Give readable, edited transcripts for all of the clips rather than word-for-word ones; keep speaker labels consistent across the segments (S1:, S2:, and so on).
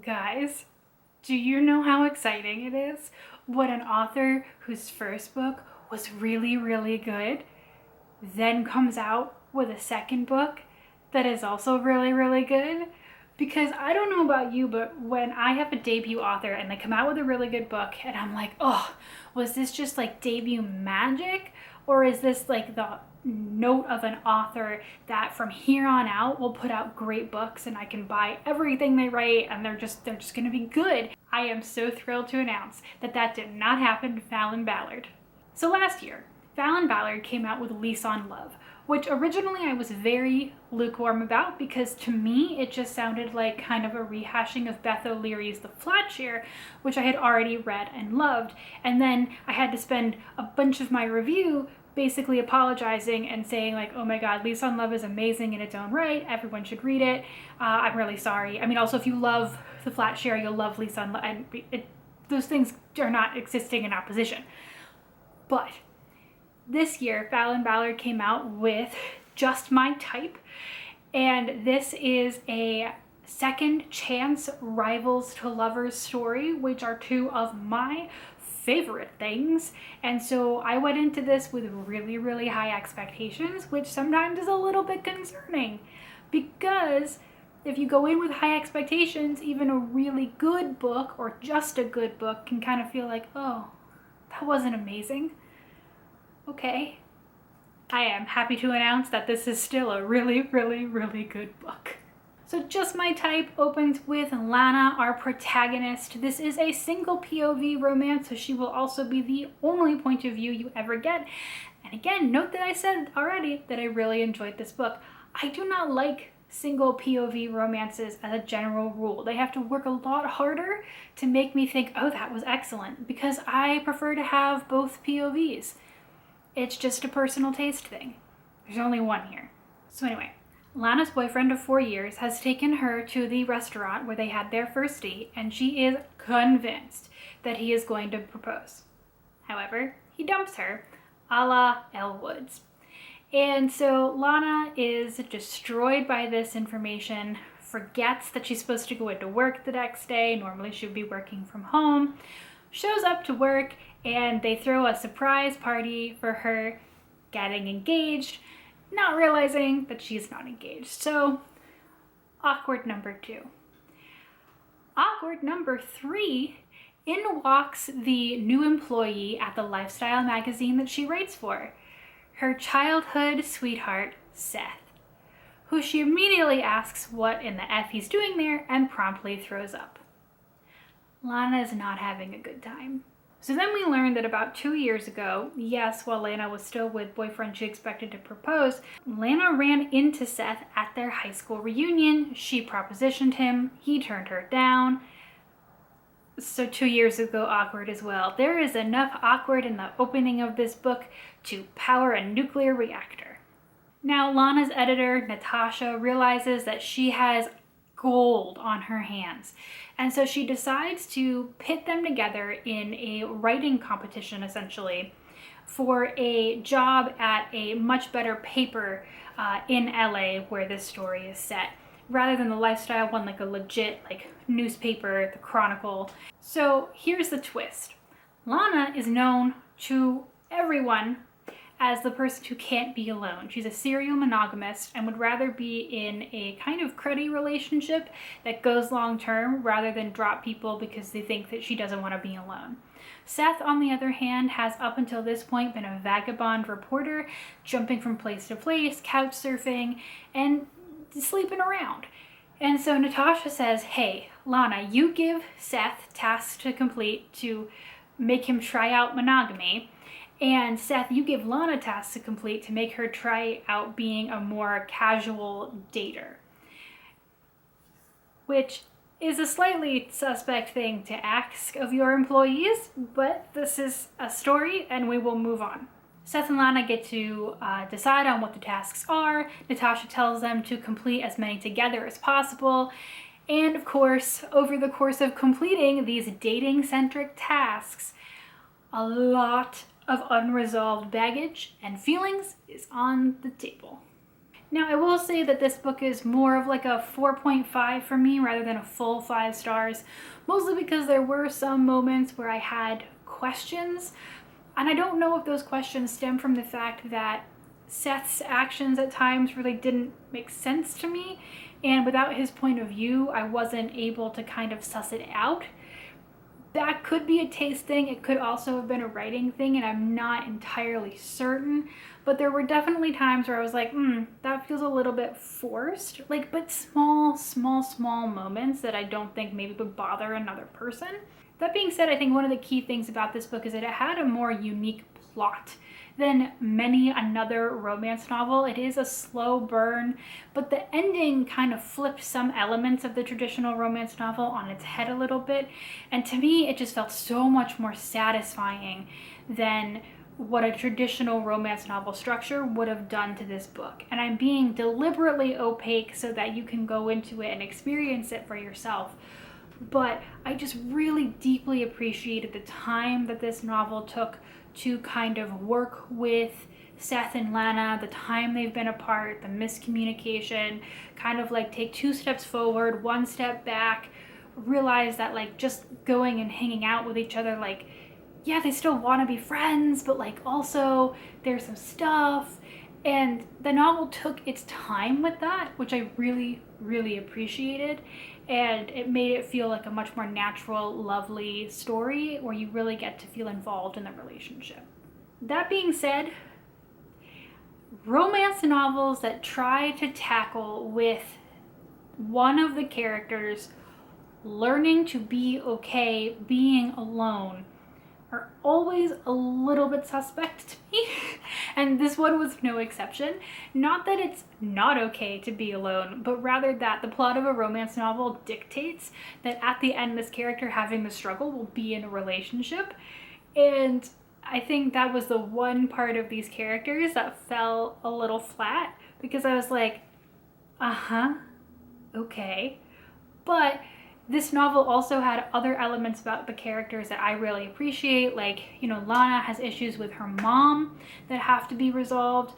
S1: Guys, do you know how exciting it is when an author whose first book was really, really good then comes out with a second book that is also really, really good? Because I don't know about you, but when I have a debut author and they come out with a really good book and I'm like, oh, was this just like debut magic? Or is this like the note of an author that from here on out will put out great books and I can buy everything they write and they're just gonna be good? I am so thrilled to announce that that did not happen to Falon Ballard. So last year, Falon Ballard came out with Lease on Love, which originally I was very lukewarm about because to me it just sounded like kind of a rehashing of Beth O'Leary's The Flat Share, which I had already read and loved. And then I had to spend a bunch of my review basically apologizing and saying like, oh my god, Lease on Love is amazing in its own right, everyone should read it, I'm really sorry. I mean, also if you love The Flat Share, you'll love Lease on Love, and those things are not existing in opposition. But this year, Falon Ballard came out with Just My Type, and this is a second chance rivals to lovers story, which are two of my favorite things. And so I went into this with really, really high expectations, which sometimes is a little bit concerning because if you go in with high expectations, even a really good book or just a good book can kind of feel like, oh, that wasn't amazing. Okay. I am happy to announce that this is still a really, really, really good book. So Just My Type opens with Lana, our protagonist. This is a single POV romance, so she will also be the only point of view you ever get. And again, note that I said already that I really enjoyed this book. I do not like single POV romances as a general rule. They have to work a lot harder to make me think, oh, that was excellent, because I prefer to have both POVs. It's just a personal taste thing. There's only one here. So anyway, Lana's boyfriend of 4 years has taken her to the restaurant where they had their first date, and she is convinced that he is going to propose. However, he dumps her, a la Elle Woods. And so Lana is destroyed by this information, forgets that she's supposed to go into work the next day. Normally she would be working from home. Shows up to work and they throw a surprise party for her getting engaged, not realizing that she's not engaged. So, awkward number 2. Awkward number 3, in walks the new employee at the lifestyle magazine that she writes for, her childhood sweetheart, Seth, who she immediately asks what in the F he's doing there and promptly throws up. Lana is not having a good time. So then we learned that about 2 years ago, yes, while Lana was still with boyfriend she expected to propose, Lana ran into Seth at their high school reunion. She propositioned him, he turned her down. So 2 years ago, awkward as well. There is enough awkward in the opening of this book to power a nuclear reactor. Now Lana's editor, Natasha, realizes that she has gold on her hands. And so she decides to pit them together in a writing competition, essentially, for a job at a much better paper in LA where this story is set, rather than the lifestyle one, like a legit like newspaper, the Chronicle. So here's the twist. Lana is known to everyone as the person who can't be alone. She's a serial monogamist and would rather be in a kind of cruddy relationship that goes long term rather than drop people because they think that she doesn't want to be alone. Seth, on the other hand, has up until this point been a vagabond reporter, jumping from place to place, couch surfing, and sleeping around. And so Natasha says, hey, Lana, you give Seth tasks to complete to make him try out monogamy. And Seth, you give Lana tasks to complete to make her try out being a more casual dater. Which is a slightly suspect thing to ask of your employees, but this is a story and we will move on. Seth and Lana get to decide on what the tasks are. Natasha tells them to complete as many together as possible. And of course, over the course of completing these dating-centric tasks, a lot of unresolved baggage and feelings is on the table. Now, I will say that this book is more of like a 4.5 for me rather than a full 5 stars, mostly because there were some moments where I had questions, and I don't know if those questions stem from the fact that Seth's actions at times really didn't make sense to me, and without his point of view, I wasn't able to kind of suss it out. That could be a taste thing. It could also have been a writing thing, and I'm not entirely certain. But there were definitely times where I was like, that feels a little bit forced. Like, but small moments that I don't think maybe would bother another person. That being said, I think one of the key things about this book is that it had a more unique plot than many another romance novel. It is a slow burn, but the ending kind of flipped some elements of the traditional romance novel on its head a little bit. And to me, it just felt so much more satisfying than what a traditional romance novel structure would have done to this book. And I'm being deliberately opaque so that you can go into it and experience it for yourself. But I just really deeply appreciated the time that this novel took to kind of work with Seth and Lana, the time they've been apart, the miscommunication, kind of like take 2 steps forward, 1 step back, realize that like just going and hanging out with each other, like, yeah, they still want to be friends, but like also there's some stuff. And the novel took its time with that, which I really appreciated. And it made it feel like a much more natural, lovely story where you really get to feel involved in the relationship. That being said, romance novels that try to tackle with one of the characters learning to be okay being alone are always a little bit suspect to me, and this one was no exception. Not that it's not okay to be alone, but rather that the plot of a romance novel dictates that at the end this character having the struggle will be in a relationship. And I think that was the one part of these characters that fell a little flat, because I was like, okay. But this novel also had other elements about the characters that I really appreciate. Like, Lana has issues with her mom that have to be resolved.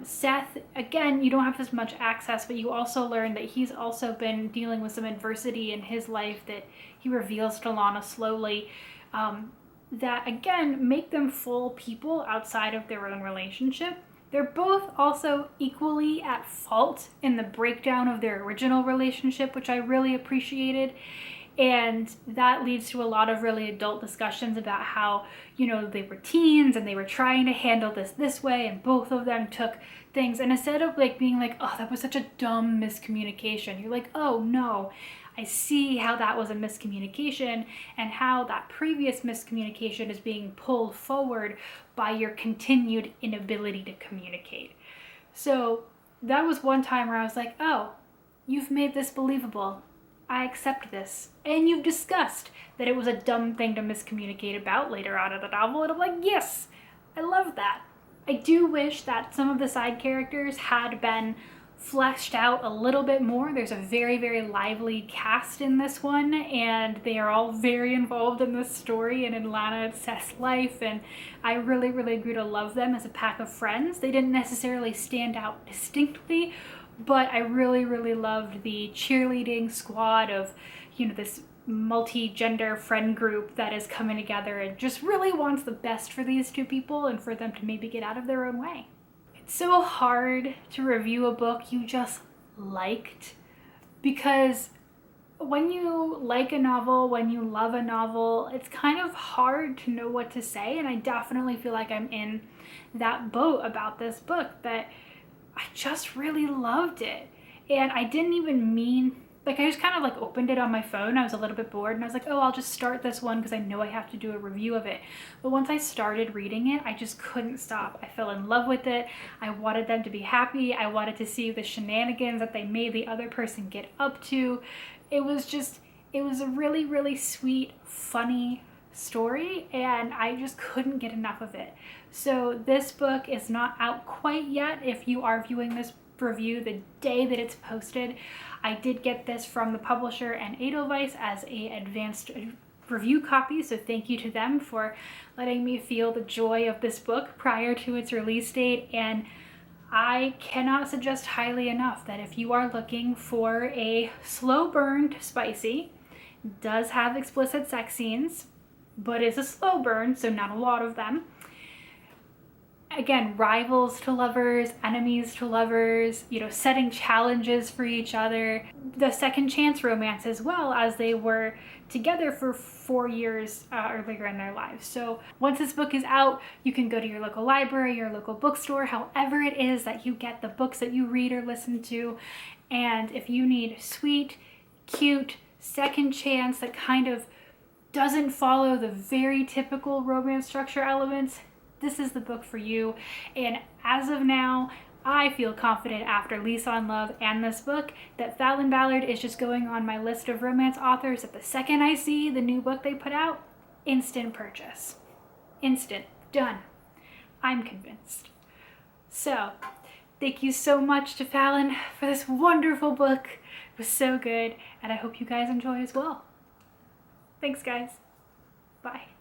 S1: Seth, again, you don't have as much access, but you also learn that he's also been dealing with some adversity in his life that he reveals to Lana slowly. That, again, make them full people outside of their own relationship. They're both also equally at fault in the breakdown of their original relationship, which I really appreciated. And that leads to a lot of really adult discussions about how, they were teens and they were trying to handle this way, and both of them took things. And instead of like being like, oh, that was such a dumb miscommunication, you're like, oh no, I see how that was a miscommunication and how that previous miscommunication is being pulled forward by your continued inability to communicate. So that was one time where I was like, oh, you've made this believable. I accept this. And you've discussed that it was a dumb thing to miscommunicate about later on in the novel. And I'm like, yes, I love that. I do wish that some of the side characters had been fleshed out a little bit more. There's a very lively cast in this one, and they are all very involved in this story and in Lana and Seth's life, and I really grew to love them as a pack of friends. They didn't necessarily stand out distinctly, but I really loved the cheerleading squad of, this multi-gender friend group that is coming together and just really wants the best for these two people and for them to maybe get out of their own way. It's so hard to review a book you just liked, because when you like a novel, when you love a novel, it's kind of hard to know what to say. And I definitely feel like I'm in that boat about this book, that I just really loved it. And I didn't even mean, like, I just kind of like opened it on my phone. I was a little bit bored and I was like, oh, I'll just start this one because I know I have to do a review of it. But once I started reading it, I just couldn't stop. I fell in love with it. I wanted them to be happy. I wanted to see the shenanigans that they made the other person get up to. It was a really sweet, funny story, and I just couldn't get enough of it. So this book is not out quite yet. If you are viewing this review the day that it's posted, I did get this from the publisher and Edelweiss as a advanced review copy, so thank you to them for letting me feel the joy of this book prior to its release date. And I cannot suggest highly enough that if you are looking for a slow burn spicy, does have explicit sex scenes, but is a slow burn, so not a lot of them. Again, rivals to lovers, enemies to lovers, you know, setting challenges for each other. The second chance romance as well, as they were together for 4 years earlier in their lives. So once this book is out, you can go to your local library, your local bookstore, however it is that you get the books that you read or listen to. And if you need sweet, cute, second chance that kind of doesn't follow the very typical romance structure elements, this is the book for you. And as of now, I feel confident after Lease on Love and this book that Falon Ballard is just going on my list of romance authors that the second I see the new book they put out, instant purchase. Instant. Done. I'm convinced. So, thank you so much to Falon for this wonderful book. It was so good, and I hope you guys enjoy as well. Thanks, guys. Bye.